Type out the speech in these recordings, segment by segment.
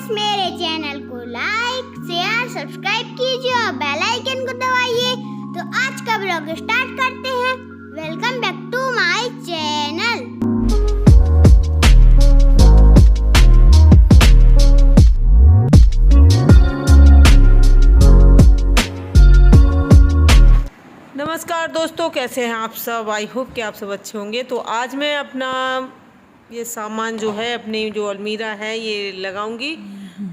Guys, मेरे channel को like share subscribe कीजिए और बेल आइकन को दबाइए। तो आज का ब्लॉग स्टार्ट करते हैं। Welcome back to my channel. नमस्कार दोस्तों, कैसे हैं आप सब। आई होप कि आप सब अच्छे होंगे। तो आज मैं अपना ये सामान जो है, अपनी जो अलमीरा है ये लगाऊंगी।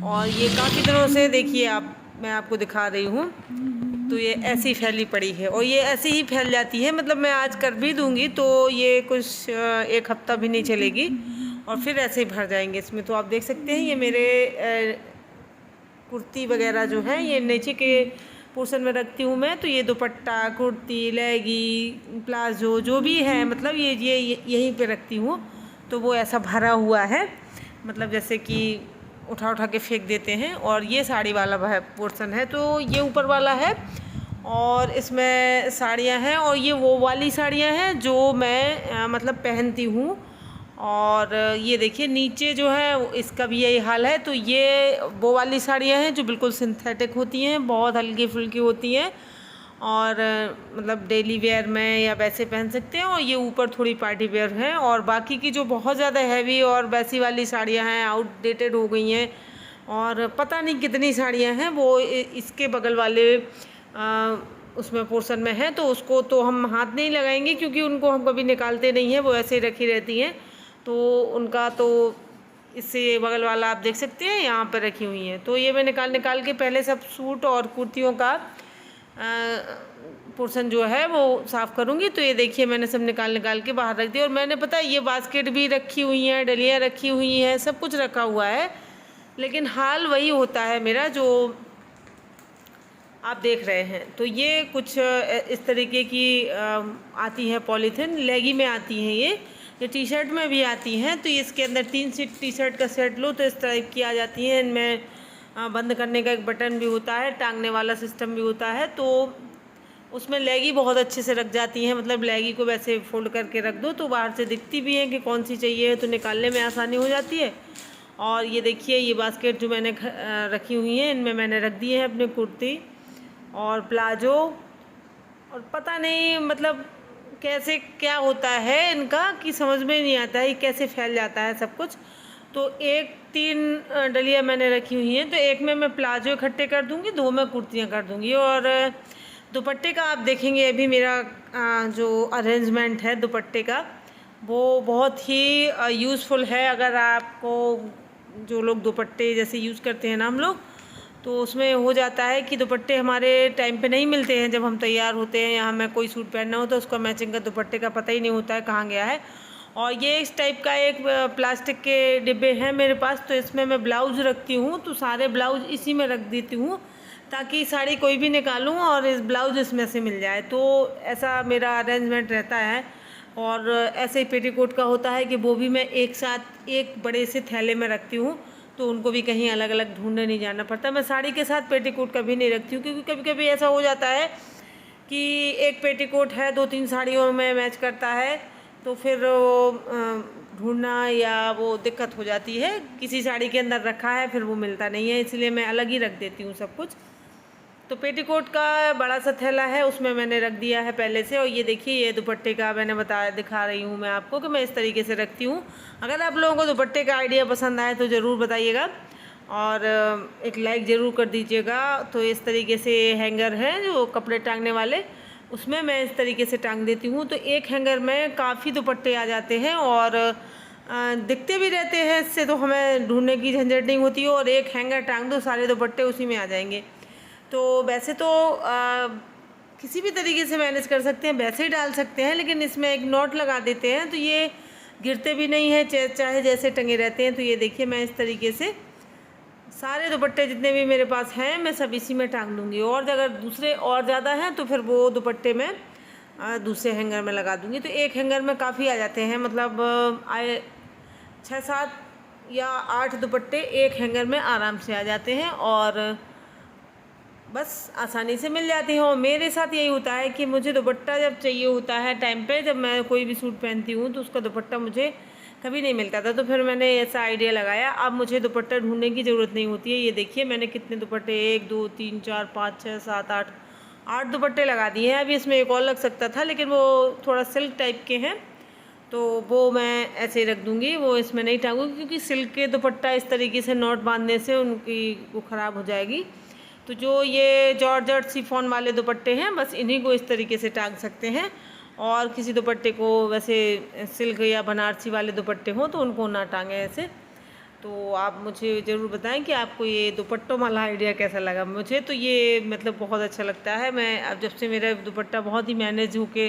और ये काफ़ी दिनों से देखिए मैं आपको दिखा रही हूँ। तो ये ऐसी फैली पड़ी है और ये ऐसे ही फैल जाती है। मतलब मैं आज कर भी दूंगी तो ये कुछ एक हफ्ता भी नहीं चलेगी और फिर ऐसे ही भर जाएंगे इसमें। तो आप देख सकते हैं ये मेरे कुर्ती वगैरह जो है ये नीचे के पोर्शन में रखती हूँ मैं। तो ये दुपट्टा, कुर्ती, लेगी, प्लाजो जो भी है, मतलब ये यहीं पे रखती हूँ। तो वो ऐसा भरा हुआ है, मतलब जैसे कि उठा के फेंक देते हैं। और ये साड़ी वाला पोर्शन है, तो ये ऊपर वाला है और इसमें साड़ियाँ हैं। और ये वो वाली साड़ियाँ हैं जो मैं मतलब पहनती हूँ। और ये देखिए नीचे जो है इसका भी यही हाल है। तो ये वो वाली साड़ियाँ हैं जो बिल्कुल सिंथेटिक होती हैं, बहुत हल्की फुल्की होती हैं और मतलब डेली वेयर में या वैसे पहन सकते हैं। और ये ऊपर थोड़ी पार्टी वेयर है। और बाकी की जो बहुत ज़्यादा हैवी और वैसी वाली साड़ियाँ हैं, आउटडेटेड हो गई हैं और पता नहीं कितनी साड़ियाँ हैं, वो इसके बगल वाले उसमें पोर्शन में है। तो उसको तो हम हाथ नहीं लगाएंगे क्योंकि उनको हम कभी निकालते नहीं हैं, वो ऐसे ही रखी रहती हैं। तो उनका तो इससे बगल वाला आप देख सकते हैं यहाँ पर रखी हुई हैं। तो ये मैं निकाल के पहले सब सूट और कुर्तियों का पोर्शन जो है वो साफ़ करूँगी। तो ये देखिए मैंने सब निकाल के बाहर रख दिया। और मैंने पता है ये बास्केट भी रखी हुई हैं, डलियाँ रखी हुई हैं, सब कुछ रखा हुआ है। लेकिन हाल वही होता है मेरा जो आप देख रहे हैं। तो ये कुछ इस तरीके की आती है पॉलीथिन, लेगी में आती हैं ये टी शर्ट में भी आती हैं। तो इसके अंदर 3 टी शर्ट का सेट लो तो इस टाइप की आ जाती हैं। इनमें बंद करने का एक बटन भी होता है, टांगने वाला सिस्टम भी होता है। तो उसमें लेगी बहुत अच्छे से रख जाती हैं। मतलब लेगी को वैसे फोल्ड करके रख दो तो बाहर से दिखती भी है कि कौन सी चाहिए, तो निकालने में आसानी हो जाती है। और ये देखिए ये बास्केट जो मैंने रखी हुई हैं, इनमें मैंने रख दिए हैं अपने कुर्ती और प्लाजो। और पता नहीं मतलब कैसे क्या होता है इनका कि समझ में नहीं आता है कैसे फैल जाता है सब कुछ। तो 3 डलियाँ मैंने रखी हुई हैं। तो एक में मैं प्लाजो इकट्ठे कर दूँगी, 2 में कुर्तियाँ कर दूँगी। और दुपट्टे का आप देखेंगे अभी मेरा जो अरेंजमेंट है दुपट्टे का वो बहुत ही यूज़फुल है। अगर आपको जो लोग दुपट्टे जैसे यूज़ करते हैं ना हम लोग, तो उसमें हो जाता है कि दुपट्टे हमारे टाइम पे नहीं मिलते हैं। जब हम तैयार होते हैं या हमें कोई सूट पहनना हो तो उसका मैचिंग का दुपट्टे का पता ही नहीं होता है कहाँ गया है। और ये इस टाइप का एक प्लास्टिक के डिब्बे हैं मेरे पास। तो इसमें मैं ब्लाउज़ रखती हूँ, तो सारे ब्लाउज़ इसी में रख देती हूँ ताकि साड़ी कोई भी निकालूँ और इस ब्लाउज़ इसमें से मिल जाए। तो ऐसा मेरा अरेंजमेंट रहता है। और ऐसे ही पेटीकोट का होता है कि वो भी मैं एक साथ एक बड़े से थैले में रखती हूँ, तो उनको भी कहीं अलग अलग ढूंढने नहीं जाना पड़ता। मैं साड़ी के साथ पेटीकोट कभी नहीं रखती हूँ क्योंकि कभी कभी ऐसा हो जाता है कि एक पेटीकोट है 2-3 साड़ियों में मैच करता है, तो फिर ढूंढना या वो दिक्कत हो जाती है। किसी साड़ी के अंदर रखा है फिर वो मिलता नहीं है, इसलिए मैं अलग ही रख देती हूँ सब कुछ। तो पेटीकोट का बड़ा सा थैला है, उसमें मैंने रख दिया है पहले से। और ये देखिए ये दुपट्टे का मैंने दिखा रही हूँ मैं आपको कि मैं इस तरीके से रखती हूँ। अगर आप लोगों को दुपट्टे का आइडिया पसंद आए तो ज़रूर बताइएगा और एक लाइक ज़रूर कर दीजिएगा। तो इस तरीके से हैंगर है जो कपड़े टांगने वाले, उसमें मैं इस तरीके से टांग देती हूँ। तो एक हैंगर में काफ़ी दुपट्टे आ जाते हैं और दिखते भी रहते हैं, इससे तो हमें ढूंढने की झंझट नहीं होती है। और एक हैंगर टांग दो सारे दुपट्टे उसी में आ जाएंगे। तो वैसे तो किसी भी तरीके से मैनेज कर सकते हैं, वैसे ही डाल सकते हैं, लेकिन इसमें एक नॉट लगा देते हैं तो ये गिरते भी नहीं है, चाहे जैसे टंगे रहते हैं। तो ये देखिए मैं इस तरीके से सारे दुपट्टे जितने भी मेरे पास हैं मैं सब इसी में टांग लूँगी। और अगर दूसरे और ज़्यादा हैं तो फिर वो दुपट्टे में दूसरे हैंगर में लगा दूँगी। तो एक हैंगर में काफ़ी आ जाते हैं, मतलब आए 6-7 या 8 दुपट्टे एक हैंगर में आराम से आ जाते हैं और बस आसानी से मिल जाती हैं। और मेरे साथ यही होता है कि मुझे दुपट्टा जब चाहिए होता है टाइम पे, जब मैं कोई भी सूट पहनती हूँ तो उसका दुपट्टा मुझे कभी नहीं मिलता था। तो फिर मैंने ऐसा आइडिया लगाया, अब मुझे दुपट्टा ढूंढने की ज़रूरत नहीं होती है। ये देखिए मैंने कितने दुपट्टे, 1 2 3 4 5 6 7 8 दुपट्टे लगा दिए हैं। अभी इसमें एक और लग सकता था, लेकिन वो थोड़ा सिल्क टाइप के हैं, तो वो मैं ऐसे ही रख दूँगी, वो इसमें नहीं टांगूंगी, क्योंकि सिल्क के दुपट्टा इस तरीके से नॉट बांधने से उनकी वो ख़राब हो जाएगी। तो जो ये जॉर्जेट शिफॉन वाले दुपट्टे हैं, बस इन्हीं को इस तरीके से टांग सकते हैं। और किसी दुपट्टे को वैसे सिल्क या बनारसी वाले दुपट्टे हों तो उनको ना टांगें ऐसे। तो आप मुझे ज़रूर बताएं कि आपको ये दुपट्टों वाला आइडिया कैसा लगा। मुझे तो ये मतलब बहुत अच्छा लगता है। मैं अब जब से मेरा दुपट्टा बहुत ही मैनेज होके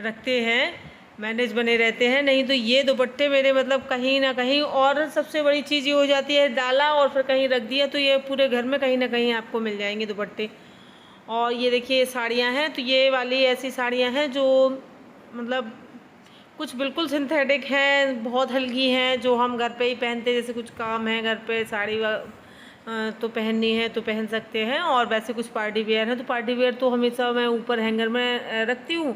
रखते हैं, मैनेज बने रहते हैं, नहीं तो ये दुपट्टे मेरे मतलब कहीं ना कहीं, और सबसे बड़ी चीज़ ये हो जाती है, डाला और फिर कहीं रख दिया तो ये पूरे घर में कहीं ना कहीं आपको मिल जाएंगे दुपट्टे। और ये देखिए ये साड़ियाँ हैं, तो ये वाली ऐसी साड़ियाँ हैं जो मतलब कुछ बिल्कुल सिंथेटिक हैं, बहुत हल्की हैं, जो हम घर पे ही पहनते हैं। जैसे कुछ काम है घर पे, साड़ी तो पहननी है तो पहन सकते हैं, और वैसे कुछ पार्टी वेयर है तो पार्टी वेयर तो हमेशा मैं ऊपर हैंगर में रखती हूँ,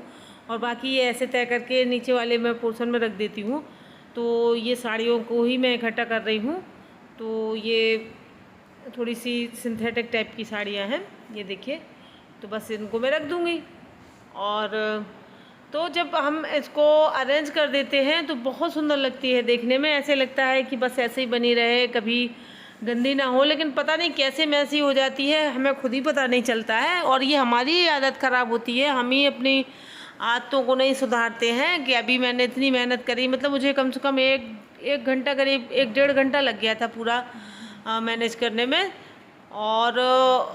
और बाकी ये ऐसे तय करके नीचे वाले मैं पोर्शन में रख देती हूँ। तो ये साड़ियों को ही मैं इकट्ठा कर रही हूँ। तो ये थोड़ी सी सिंथेटिक टाइप की साड़ियाँ हैं, ये देखिए, तो बस इनको मैं रख दूँगी। और तो जब हम इसको अरेंज कर देते हैं तो बहुत सुंदर लगती है देखने में। ऐसे लगता है कि बस ऐसे ही बनी रहे, कभी गंदी ना हो, लेकिन पता नहीं कैसे मैसी हो जाती है, हमें खुद ही पता नहीं चलता है। और ये हमारी आदत ख़राब होती है, हम ही अपनी आदतों को नहीं सुधारते हैं। कि अभी मैंने इतनी मेहनत करी, मतलब मुझे कम से कम एक घंटा, करीब 1 डेढ़ घंटा लग गया था पूरा मैनेज करने में। और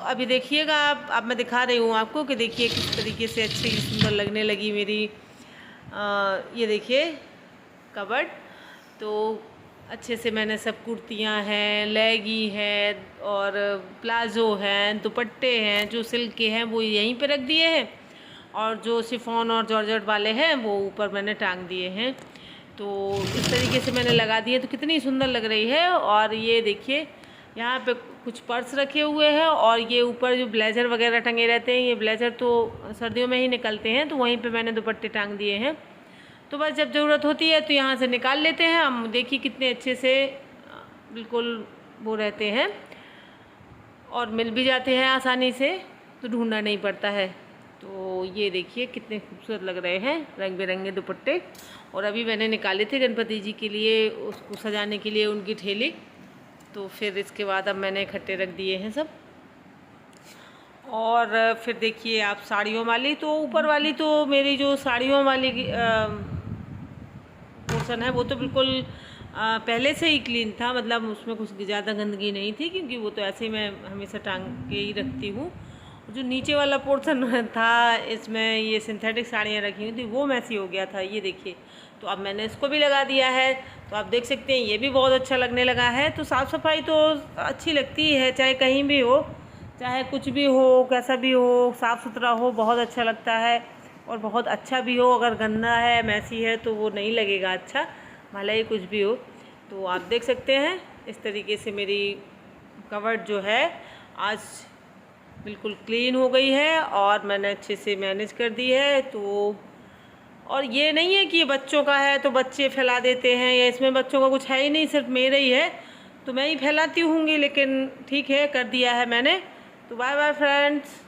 अभी देखिएगा आप, अब मैं दिखा रही हूँ आपको कि देखिए किस तरीके से अच्छी सुंदर लगने लगी मेरी ये देखिए कबर्ड। तो अच्छे से मैंने सब कुर्तियाँ हैं, लेगी है, और प्लाज़ो हैं, दुपट्टे हैं जो सिल्क के हैं वो यहीं पे रख दिए हैं, और जो शिफॉन और जॉर्जेट वाले हैं वो ऊपर मैंने टांग दिए हैं। तो इस तरीके से मैंने लगा दिए, तो कितनी सुंदर लग रही है। और ये देखिए यहाँ पे कुछ पर्स रखे हुए हैं, और ये ऊपर जो ब्लेज़र वगैरह टंगे रहते हैं, ये ब्लेज़र तो सर्दियों में ही निकलते हैं, तो वहीं पे मैंने दुपट्टे टांग दिए हैं। तो बस जब ज़रूरत होती है तो यहाँ से निकाल लेते हैं हम। देखिए कितने अच्छे से बिल्कुल वो रहते हैं, और मिल भी जाते हैं आसानी से, तो ढूंढना नहीं पड़ता है। तो ये देखिए कितने खूबसूरत लग रहे हैं रंग बिरंगे दुपट्टे। और अभी मैंने निकाले थे गणपति जी के लिए, उसको सजाने के लिए उनकी ठेली, तो फिर इसके बाद अब मैंने इकट्ठे रख दिए हैं सब। और फिर देखिए आप साड़ियों वाली, तो ऊपर वाली तो मेरी जो साड़ियों वाली पोर्शन है वो तो बिल्कुल पहले से ही क्लीन था, मतलब उसमें कुछ ज़्यादा गंदगी नहीं थी, क्योंकि वो तो ऐसे ही मैं हमेशा टांग के ही रखती हूँ। जो नीचे वाला पोर्शन था इसमें ये सिंथेटिक साड़ियाँ रखी हुई थी, वो मैसी हो गया था, ये देखिए। तो अब मैंने इसको भी लगा दिया है, तो आप देख सकते हैं ये भी बहुत अच्छा लगने लगा है। तो साफ़ सफाई तो अच्छी लगती है, चाहे कहीं भी हो, चाहे कुछ भी हो, कैसा भी हो, साफ़ सुथरा हो, बहुत अच्छा लगता है। और बहुत अच्छा भी हो, अगर गंदा है, मैसी है, तो वो नहीं लगेगा अच्छा, भले ही कुछ भी हो। तो आप देख सकते हैं इस तरीके से मेरी कबर्ड जो है आज बिल्कुल क्लीन हो गई है, और मैंने अच्छे से मैनेज कर दी है। तो और ये नहीं है कि ये बच्चों का है तो बच्चे फैला देते हैं, या इसमें बच्चों का कुछ है ही नहीं, सिर्फ मेरे ही है, तो मैं ही फैलाती होंगी, लेकिन ठीक है कर दिया है मैंने। तो बाय बाय फ्रेंड्स।